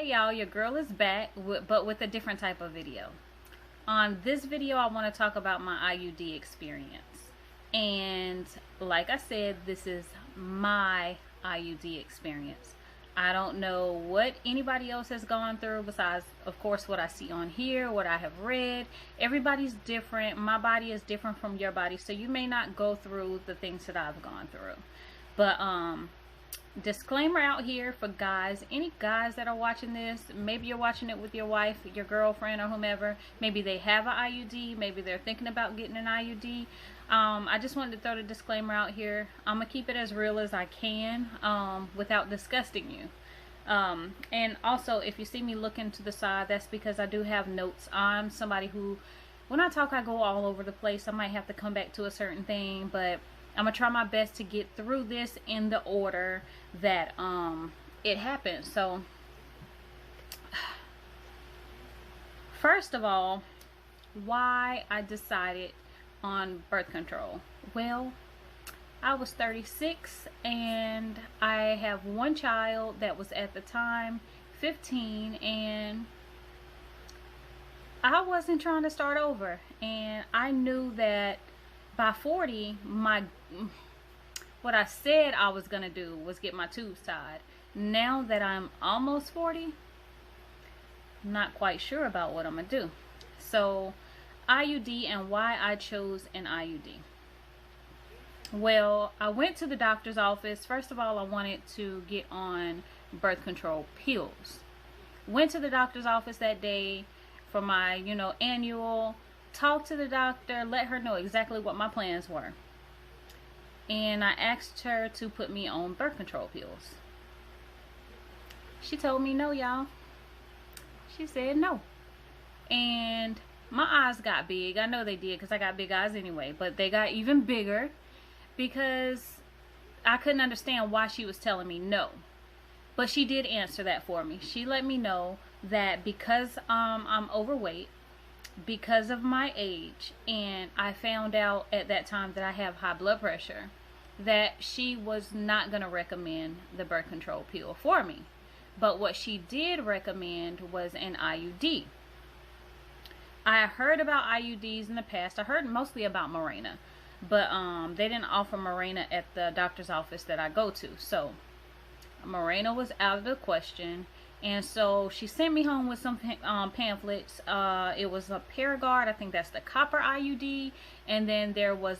Hey y'all, your girl is back, but with a different type of video. On this video, I want to talk about my IUD experience. And like I said, this is my IUD experience. I don't know what anybody else has gone through besides, of course, what I see on here, what I have read. Everybody's different. My body is different from your body, so you may not go through the things that I've gone through. But disclaimer out here for guys, any guys that are watching this, maybe you're watching it with your wife, your girlfriend, or whomever. Maybe they have an IUD, maybe they're thinking about getting an IUD. I just wanted to throw the disclaimer out here. I'm gonna keep it as real as I can without disgusting you. And also, if you see me looking to the side, that's because I do have notes. I'm somebody who, when I talk, I go all over the place. I might have to come back to a certain thing, but I'm gonna try my best to get through this in the order that it happened. So first of all, why I decided on birth control. Well, I was 36 and I have one child that was at the time 15, and I wasn't trying to start over, and I knew that by 40, what I said I was gonna do was get my tubes tied. Now that I'm almost 40, I'm not quite sure about what I'm gonna do. So IUD, and why I chose an IUD. Well, I went to the doctor's office. First of all, I wanted to get on birth control pills. Went to the doctor's office that day for my, annual. Talked to the doctor, let her know exactly what my plans were, and I asked her to put me on birth control pills. She told me no, y'all. She said no. And my eyes got big. I know they did because I got big eyes anyway, but they got even bigger because I couldn't understand why she was telling me no. But she did answer that for me. She let me know that because I'm overweight, because of my age, and I found out at that time that I have high blood pressure, that she was not going to recommend the birth control pill for me. But what she did recommend was an IUD. I heard about IUDs in the past. I heard mostly about Mirena, but they didn't offer Mirena at the doctor's office that I go to. So Mirena was out of the question. And so she sent me home with some pamphlets. It was a Paragard, I think that's the copper IUD. And then there was,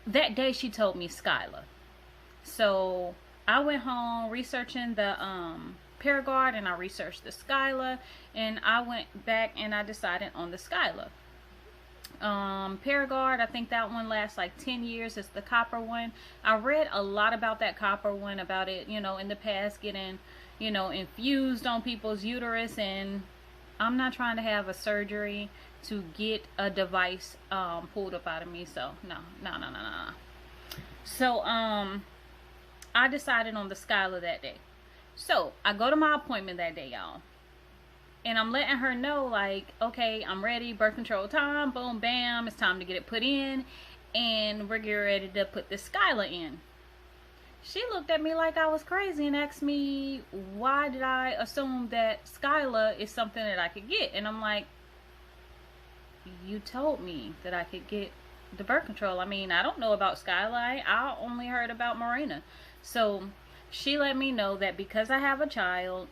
that day she told me Skyla. So I went home researching the Paragard, and I researched the Skyla. And I went back and I decided on the Skyla. Paragard, I think that one lasts like 10 years. It's the copper one. I read a lot about that copper one, about it, in the past getting, infused on people's uterus, and I'm not trying to have a surgery to get a device pulled up out of me. So no. So I decided on the Skyla that day. So I go to my appointment that day, y'all. And I'm letting her know, like, okay, I'm ready, birth control time, boom, bam, it's time to get it put in, and we're getting ready to put the Skyla in. She looked at me like I was crazy and asked me, why did I assume that Skyla is something that I could get? And I'm like, you told me that I could get the birth control. I mean, I don't know about Skyla. I only heard about Mirena. So she let me know that because I have a child,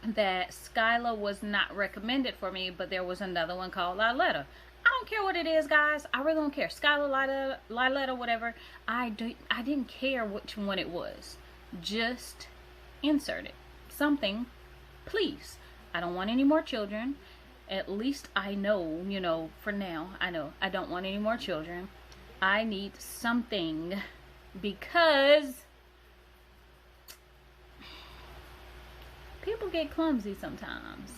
that Skyla was not recommended for me, but there was another one called Liletta. I don't care what it is, guys. I really don't care. Skyla, Liletta, whatever. I didn't care which one it was. Just insert it. Something, please. I don't want any more children. At least I know, for now, I know I don't want any more children. I need something, because people get clumsy sometimes,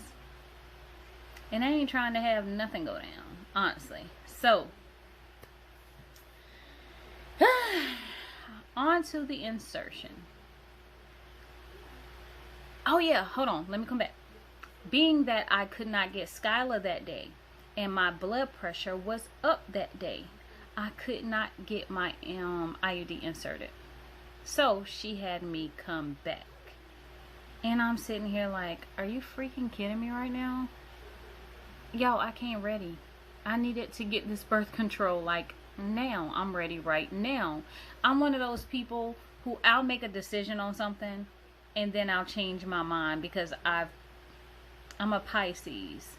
and I ain't trying to have nothing go down, honestly. So on to the insertion. Oh yeah, hold on, let me come back. Being that I could not get Skyla that day, and my blood pressure was up that day, I could not get my IUD inserted. So she had me come back. And I'm sitting here like, are you freaking kidding me right now? Yo, I can't ready. I needed to get this birth control like now. I'm ready right now. I'm one of those people who I'll make a decision on something and then I'll change my mind because I'm a Pisces.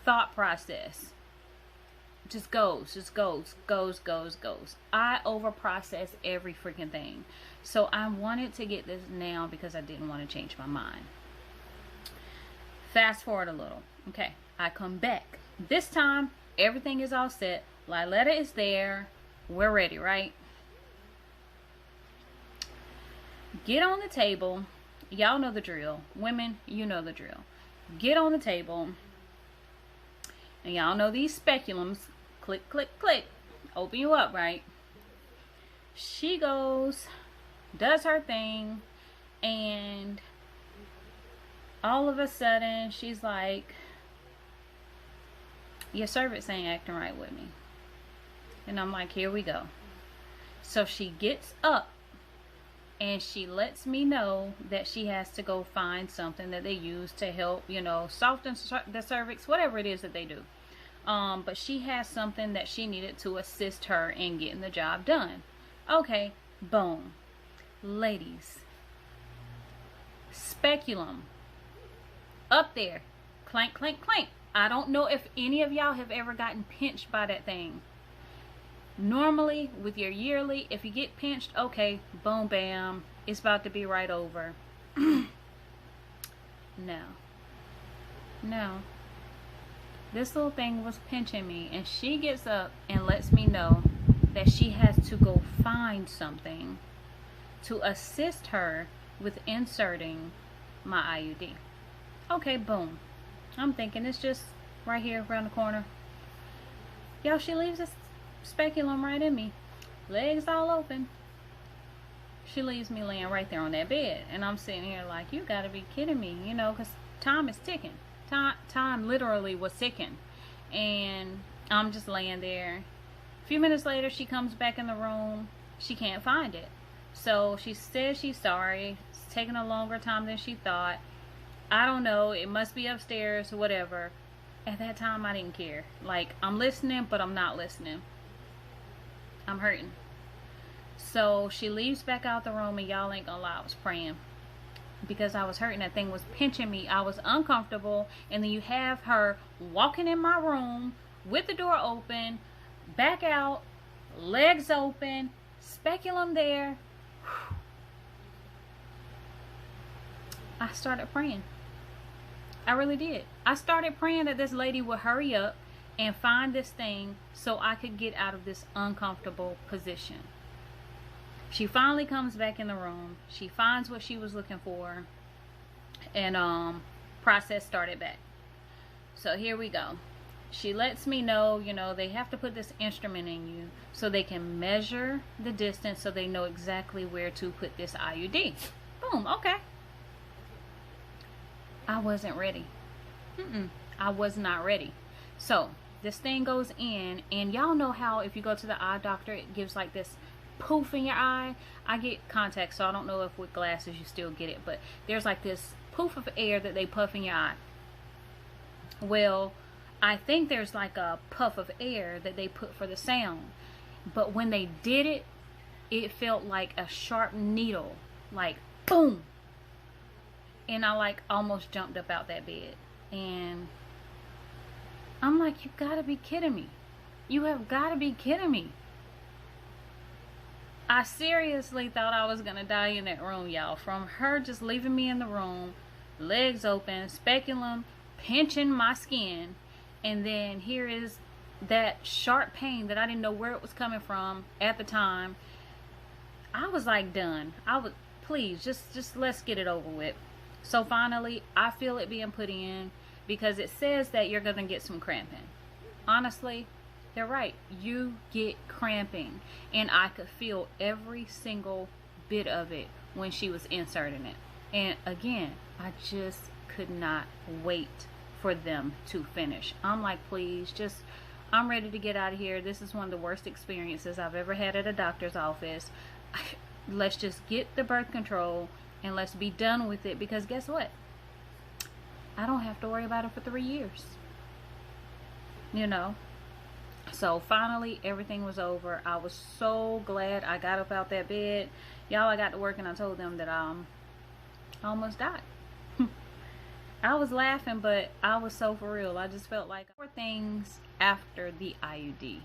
Thought process just goes. I overprocess every freaking thing. So I wanted to get this now because I didn't want to change my mind. Fast forward a little. Okay, I come back. This time, everything is all set. Liletta is there. We're ready, right? Get on the table. Y'all know the drill. Women, you know the drill. Get on the table. And y'all know these speculums. Click, click, click. Open you up, right? She goes, does her thing, and all of a sudden, she's like, your cervix ain't acting right with me. And I'm like, here we go. So she gets up and she lets me know that she has to go find something that they use to help, you know, soften the cervix, whatever it is that they do. But she has something that she needed to assist her in getting the job done. Okay, boom. Ladies, speculum up there, clank, clank, clank. I don't know if any of y'all have ever gotten pinched by that thing. Normally, with your yearly, if you get pinched, okay, boom, bam, it's about to be right over. No. This little thing was pinching me, and she gets up and lets me know that she has to go find something to assist her with inserting my IUD. Okay, boom. I'm thinking it's just right here around the corner. Yo, she leaves this speculum right in me. Legs all open. She leaves me laying right there on that bed. And I'm sitting here like, you gotta be kidding me. You know, because time is ticking. Time literally was ticking. And I'm just laying there. A few minutes later, she comes back in the room. She can't find it. So she says she's sorry. It's taking a longer time than she thought. I don't know. It must be upstairs or whatever. At that time, I didn't care. Like, I'm listening, but I'm not listening. I'm hurting. So she leaves back out the room, and y'all ain't gonna lie, I was praying. Because I was hurting. That thing was pinching me. I was uncomfortable. And then you have her walking in my room with the door open, back out, legs open, speculum there. I started praying. I really did. I started praying that this lady would hurry up and find this thing so I could get out of this uncomfortable position. She finally comes back in the room. She finds what she was looking for. And process started back. So here we go. She lets me know, you know, they have to put this instrument in you so they can measure the distance so they know exactly where to put this IUD. Boom, okay. I wasn't ready. I was not ready. So this thing goes in, and y'all know how if you go to the eye doctor, it gives like this poof in your eye. I get contacts, so I don't know if with glasses you still get it, but there's like this poof of air that they puff in your eye. Well, I think there's like a puff of air that they put for the sound, but when they did it, it felt like a sharp needle, like boom. And I like almost jumped up out that bed. And I'm like, you gotta be kidding me. You have gotta be kidding me. I seriously thought I was gonna die in that room, y'all. From her just leaving me in the room, legs open, speculum pinching my skin. And then here is that sharp pain that I didn't know where it was coming from at the time. I was like done. Please, just let's get it over with. So finally, I feel it being put in because it says that you're going to get some cramping. Honestly, they're right. You get cramping. And I could feel every single bit of it when she was inserting it. And again, I just could not wait for them to finish. I'm like, please, I'm ready to get out of here. This is one of the worst experiences I've ever had at a doctor's office. Let's just get the birth control and let's be done with it, because guess what? I don't have to worry about it for 3 years. You know? So finally everything was over. I was so glad I got up out that bed. Y'all, I got to work and I told them that I almost died. I was laughing, but I was so for real. I just felt like 4 things after the IUD.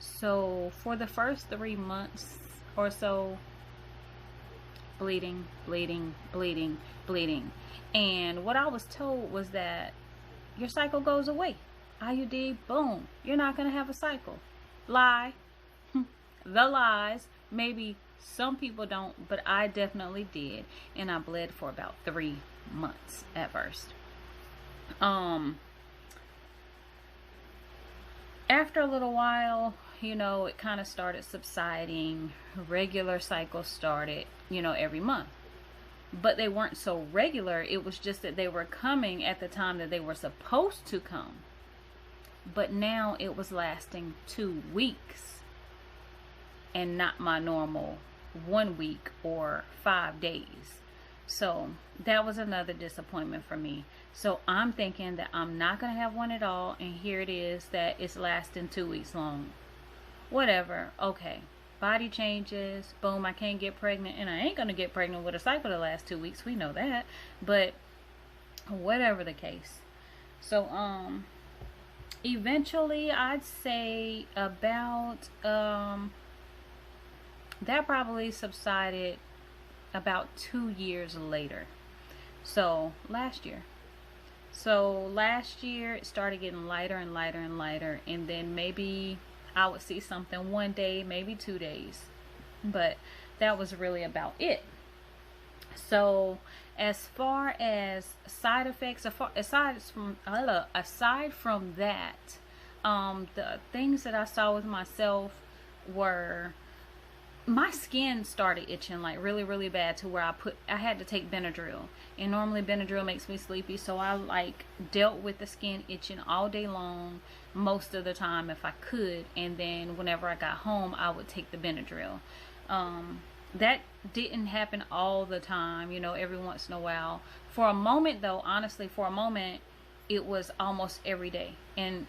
So for the first 3 months or so, bleeding, bleeding, bleeding, bleeding. And what I was told was that your cycle goes away. IUD, boom, you're not going to have a cycle. Lie. The lies. Maybe some people don't, but I definitely did. And I bled for about 3 months at first. After a little while, you know, it kind of started subsiding. Regular cycles started, you know, every month. But they weren't so regular. It was just that they were coming at the time that they were supposed to come. But now it was lasting 2 weeks and not my normal 1 week or 5 days. So that was another disappointment for me. So I'm thinking that I'm not going to have one at all. And here it is that it's lasting 2 weeks long. Whatever. Okay. Body changes. Boom. I can't get pregnant. And I ain't going to get pregnant with a cycle that lasts 2 weeks. We know that. But whatever the case. So, eventually I'd say about, that probably subsided about 2 years later. So last year it started getting lighter and lighter and lighter, and then maybe I would see something one day, maybe 2 days, but that was really about it. So as far as side effects, aside from that, the things that I saw with myself were my skin started itching like really, really bad, to where I had to take Benadryl, and normally Benadryl makes me sleepy, so I like dealt with the skin itching all day long most of the time if I could, and then whenever I got home I would take the Benadryl. That didn't happen all the time, you know, every once in a while. For a moment though, honestly, for a moment it was almost every day, and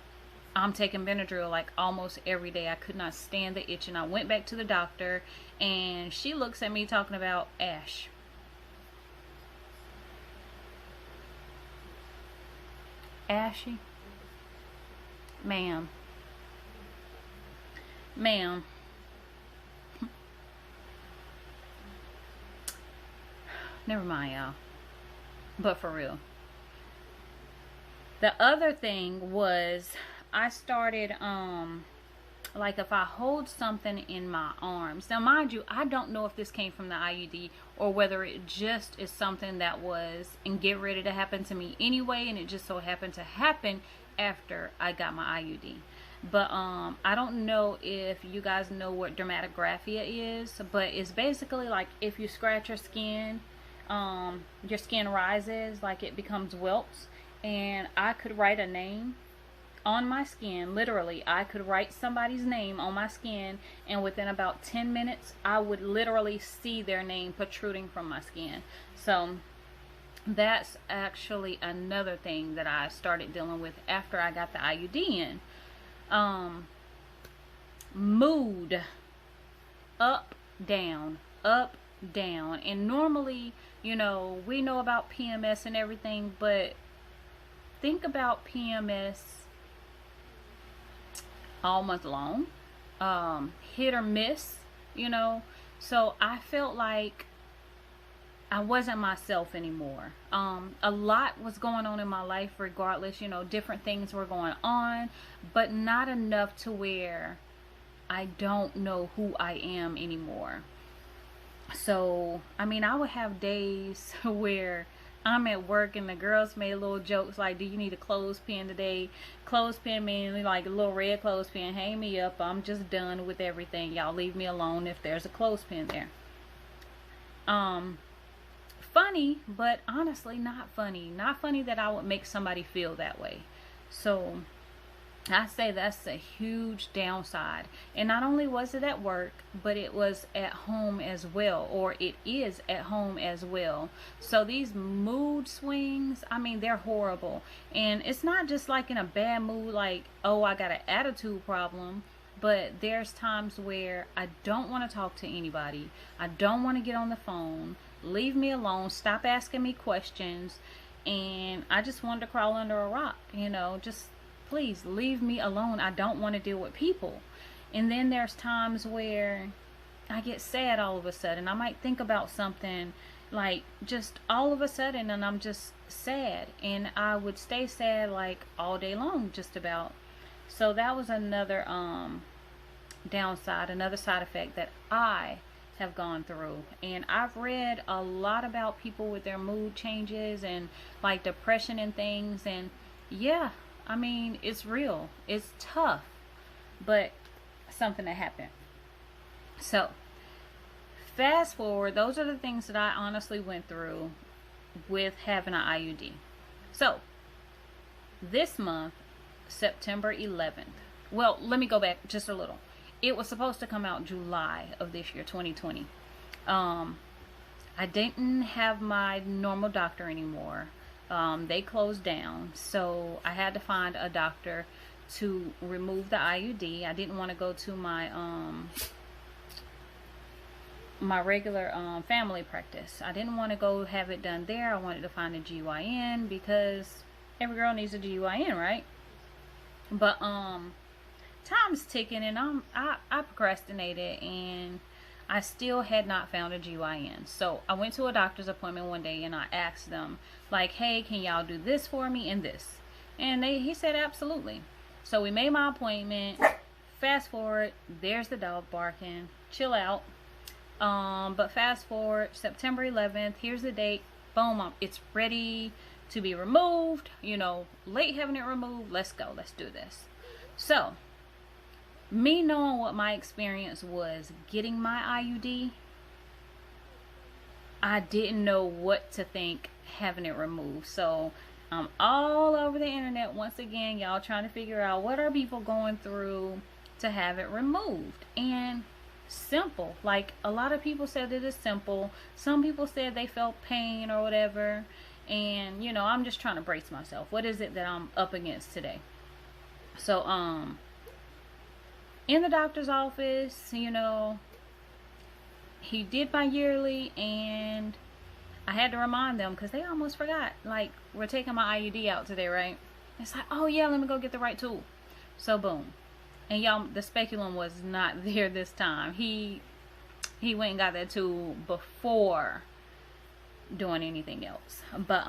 I'm taking Benadryl like almost every day. I could not stand the itch, and I went back to the doctor, and she looks at me talking about ash. Ashy? Ma'am. Never mind, y'all. But for real. The other thing was, I started, like if I hold something in my arms. Now, mind you, I don't know if this came from the IUD or whether it just is something that was and get ready to happen to me anyway, and it just so happened to happen after I got my IUD. But I don't know if you guys know what dermatographia is, but it's basically like if you scratch your skin rises, like it becomes welts. And I could write a name on my skin. Literally, I could write somebody's name on my skin, and within about 10 minutes I would literally see their name protruding from my skin. So that's actually another thing that I started dealing with after I got the IUD in. Mood, up, down, up, down. And normally, you know, we know about PMS and everything, but think about PMS all month long, hit or miss, you know. So I felt like I wasn't myself anymore. A lot was going on in my life regardless, you know, different things were going on, but not enough to where I don't know who I am anymore. So, I mean, I would have days where I'm at work and the girls made little jokes like, do you need a clothespin today? Clothespin meaning like a little red clothespin. Hang me up. I'm just done with everything. Y'all leave me alone if there's a clothespin there. Funny, but honestly not funny. Not funny that I would make somebody feel that way. So I say that's a huge downside. And not only was it at work, but it was at home as well, or it is at home as well. So these mood swings, I mean, they're horrible. And it's not just like in a bad mood, like, oh, I got an attitude problem. But there's times where I don't want to talk to anybody. I don't want to get on the phone. Leave me alone. Stop asking me questions. And I just wanted to crawl under a rock, just please leave me alone. I don't want to deal with people. And then there's times where I get sad all of a sudden. I might think about something like just all of a sudden, and I'm just sad. And I would stay sad like all day long, just about. So that was another downside, another side effect that I have gone through. And I've read a lot about people with their mood changes and like depression and things. And yeah, I mean, it's real. It's tough, but something that happened. So, fast forward, those are the things that I honestly went through with having an IUD. So, this month, September 11th. Well, let me go back just a little. It was supposed to come out July of this year, 2020. I didn't have my normal doctor anymore. They closed down, so I had to find a doctor to remove the IUD. I didn't want to go to my my regular family practice. I didn't want to go have it done there. I wanted to find a GYN because every girl needs a GYN, right? But time's ticking, and I procrastinated, and I still had not found a GYN. So I went to a doctor's appointment one day and I asked them, like, hey, can y'all do this for me and this? And he said absolutely. So we made my appointment. Fast forward, there's the dog barking. Chill out. But fast forward, September 11th, here's the date. Boom, it's ready to be removed. Late having it removed. Let's go. Let's do this. So, me knowing what my experience was getting my IUD, I didn't know what to think having it removed. So I'm all over the internet once again, y'all, trying to figure out what are people going through to have it removed. And simple, like a lot of people said it is simple. Some people said they felt pain or whatever. And I'm just trying to brace myself. What is it that I'm up against today? So in the doctor's office, he did my yearly, and I had to remind them because they almost forgot. Like, we're taking my IUD out today, right? It's like, oh yeah, let me go get the right tool. So boom. And y'all, the speculum was not there this time. He went and got that tool before doing anything else. But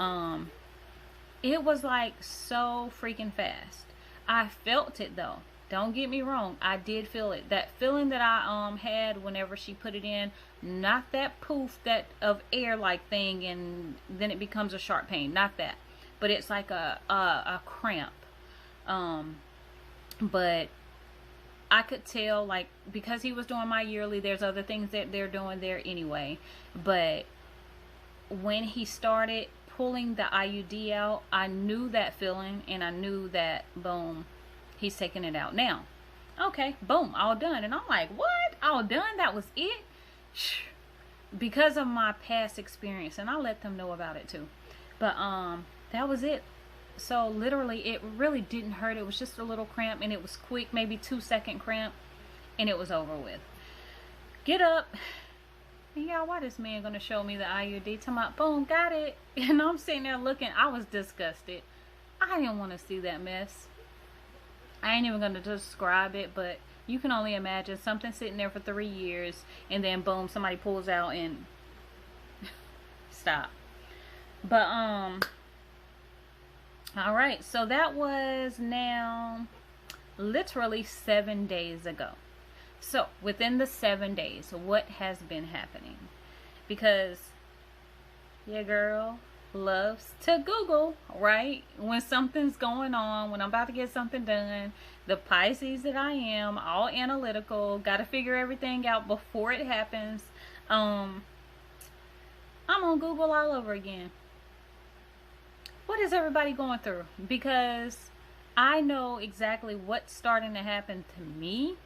it was like so freaking fast. I felt it though. Don't get me wrong, I did feel it. That feeling that I had whenever she put it in, not that poof, that of air like thing, and then it becomes a sharp pain. Not that, but it's like a cramp. But I could tell, like, because he was doing my yearly, there's other things that they're doing there anyway. But when he started pulling the IUD out, I knew that feeling, and I knew that boom, he's taking it out now. Okay, boom, all done. And I'm like, what? All done? That was it? Because of my past experience, and I let them know about it too. But that was it. So literally, it really didn't hurt. It was just a little cramp, and it was quick, maybe 2-second cramp, and it was over with. Get up. And y'all, why this man gonna show me the IUD? Talking about, boom, got it. And I'm sitting there looking. I was disgusted. I didn't want to see that mess. I ain't even gonna describe it, but you can only imagine something sitting there for 3 years, and then boom, somebody pulls out and stop. But all right, so that was now literally 7 days ago. So within the 7 days, what has been happening? Because your girl loves to Google, right? When something's going on, when I'm about to get something done, the Pisces that I am, all analytical, got to figure everything out before it happens. I'm on Google all over again. What is everybody going through? Because I know exactly what's starting to happen to me,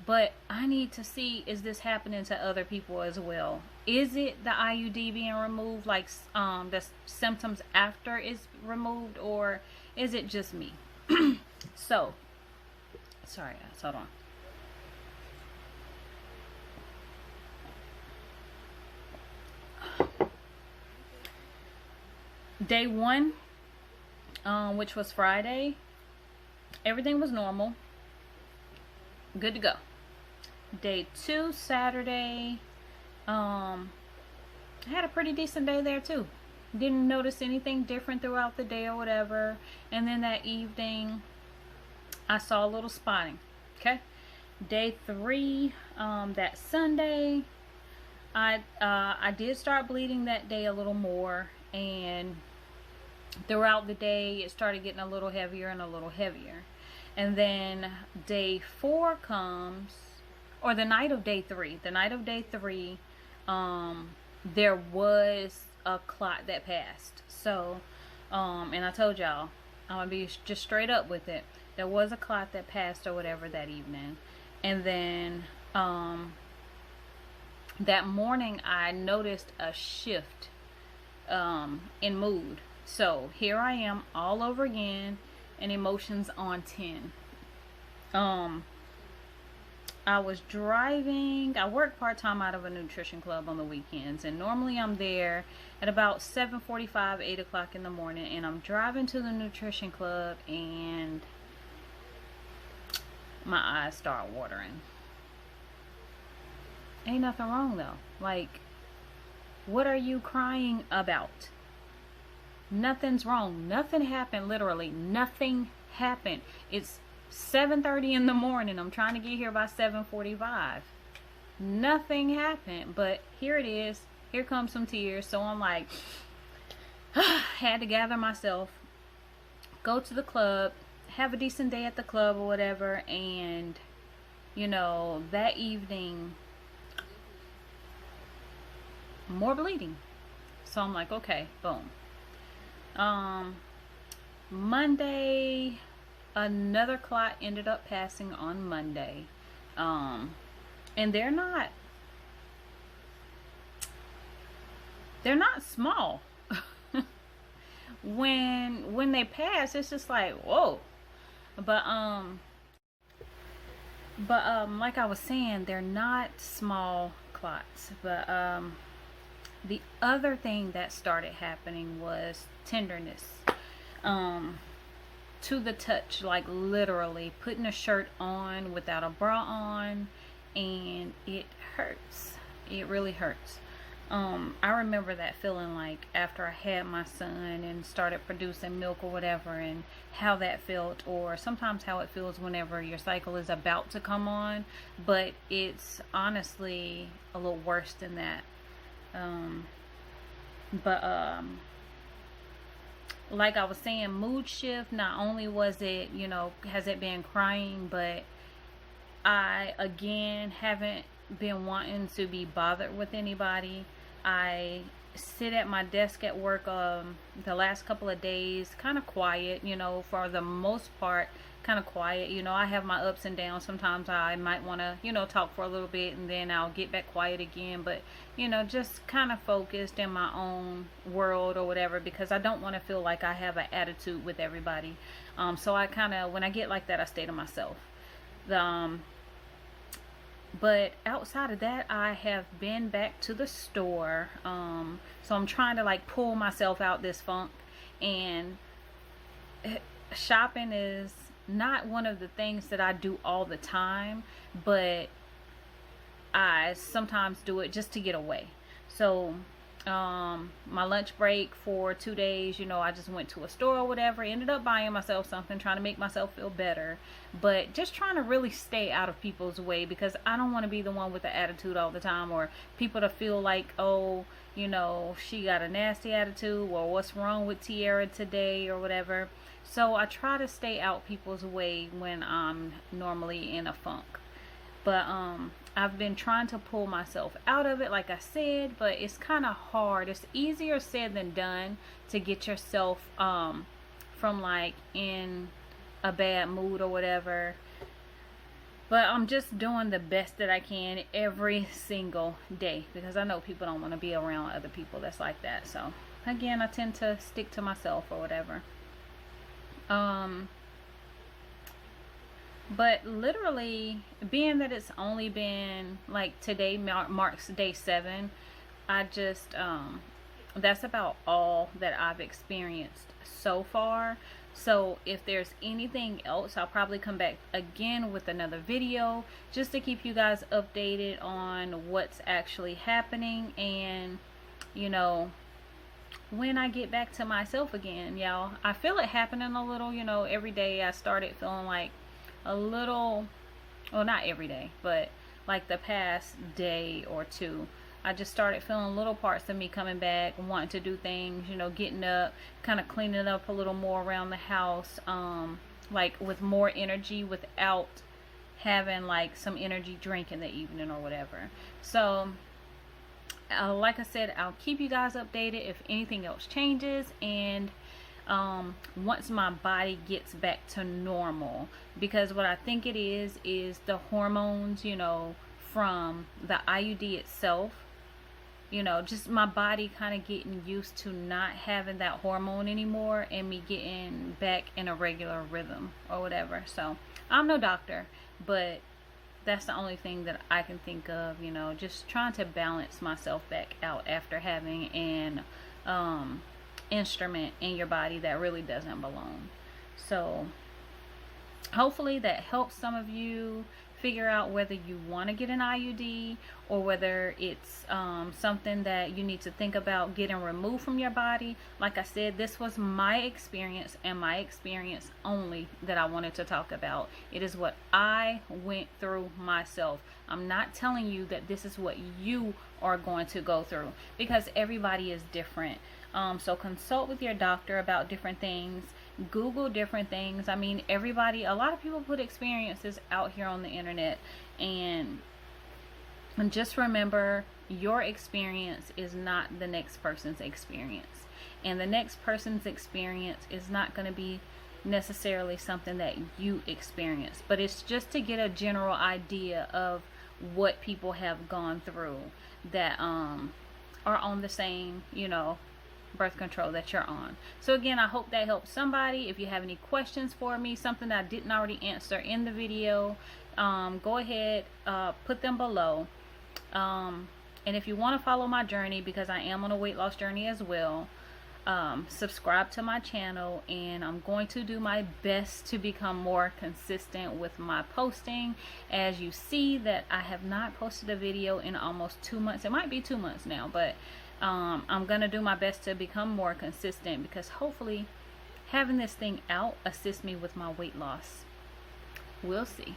but I need to see, is this happening to other people as well? Is it the IUD being removed, like the symptoms after it's removed, or is it just me? So, sorry guys, hold on. Day one, which was Friday, everything was normal, good to go. Day two, Saturday, I had a pretty decent day there too. Didn't notice anything different throughout the day or whatever. And then that evening, I saw a little spotting. Okay. Day three, that Sunday, I did start bleeding that day a little more, and throughout the day it started getting a little heavier and a little heavier. And then day four comes, or the night of day three, there was a clot that passed. So and I told y'all, I'm gonna be just straight up with it. There was a clot that passed or whatever that evening. And then that morning I noticed a shift in mood. So here I am all over again, and emotions on 10. I was driving. I work part-time out of a nutrition club on the weekends, and normally I'm there at about 7:45, 8 o'clock in the morning, and I'm driving to the nutrition club, and my eyes start watering. Ain't nothing wrong though. Like, what are you crying about? Nothing's wrong. Nothing happened. Literally nothing happened. It's 7:30 in the morning. I'm trying to get here by 7:45. Nothing happened, but here it is. Here comes some tears. So I'm like, had to gather myself, go to the club, have a decent day at the club or whatever. And you know, that evening, more bleeding. So I'm like, okay, boom. Monday, another clot ended up passing on Monday. And they're not small. when they pass, it's just like, whoa. But like I was saying, they're not small clots. But the other thing that started happening was tenderness. To the touch, like literally putting a shirt on without a bra on, and it hurts. It really hurts. I remember that feeling, like after I had my son and started producing milk or whatever, and how that felt, or sometimes how it feels whenever your cycle is about to come on, but it's honestly a little worse than that. Like I was saying, mood shift. Not only was it, you know, has it been crying, but I again haven't been wanting to be bothered with anybody. I sit at my desk at work the last couple of days, kind of quiet, you know, for the most part, kind of quiet. You know, I have my ups and downs. Sometimes I might want to, you know, talk for a little bit, and then I'll get back quiet again. But, you know, just kind of focused in my own world or whatever, because I don't want to feel like I have an attitude with everybody. So I kind of, when I get like that, I stay to myself. But outside of that, I have been back to the store. So I'm trying to like pull myself out this funk, and shopping is not one of the things that I do all the time, but I sometimes do it just to get away. So my lunch break for 2 days, you know, I just went to a store or whatever, ended up buying myself something, trying to make myself feel better, but just trying to really stay out of people's way, because I don't want to be the one with the attitude all the time, or people to feel like, oh, you know, she got a nasty attitude, or what's wrong with Tiara today or whatever. So I try to stay out people's way when I'm normally in a funk. But I've been trying to pull myself out of it, like I said, but it's kind of hard. It's easier said than done to get yourself from like in a bad mood or whatever. But I'm just doing the best that I can every single day, because I know people don't want to be around other people that's like that. So again, I tend to stick to myself or whatever. But literally, being that it's only been like today marks day 7, I just that's about all that I've experienced so far. So if there's anything else, I'll probably come back again with another video just to keep you guys updated on what's actually happening, and you know, when I get back to myself again, y'all. I feel it happening a little, you know, every day. I started feeling like a little, well, not every day, but like the past day or two, I just started feeling little parts of me coming back, wanting to do things, you know, getting up, kind of cleaning up a little more around the house, like with more energy without having like some energy drink in the evening or whatever. So like I said, I'll keep you guys updated if anything else changes, and once my body gets back to normal, because what I think it is the hormones, you know, from the IUD itself, you know, just my body kind of getting used to not having that hormone anymore, and me getting back in a regular rhythm or whatever. So I'm no doctor, but that's the only thing that I can think of, you know, just trying to balance myself back out after having an instrument in your body that really doesn't belong. So hopefully that helps some of you figure out whether you want to get an IUD, or whether it's something that you need to think about getting removed from your body. Like I said, this was my experience, and my experience only, that I wanted to talk about. It is what I went through myself. I'm not telling you that this is what you are going to go through, because everybody is different. So consult with your doctor about different things. Google different things. I mean, everybody, a lot of people put experiences out here on the internet, and just remember, your experience is not the next person's experience, and the next person's experience is not going to be necessarily something that you experience, but it's just to get a general idea of what people have gone through that are on the same, you know, birth control that you're on. So again, I hope that helps somebody. If you have any questions for me, something that I didn't already answer in the video, go ahead, put them below. And if you want to follow my journey, because I am on a weight loss journey as well, subscribe to my channel, and I'm going to do my best to become more consistent with my posting. As you see that I have not posted a video in almost 2 months. It might be 2 months now, but I'm gonna do my best to become more consistent, because hopefully having this thing out assists me with my weight loss. We'll see.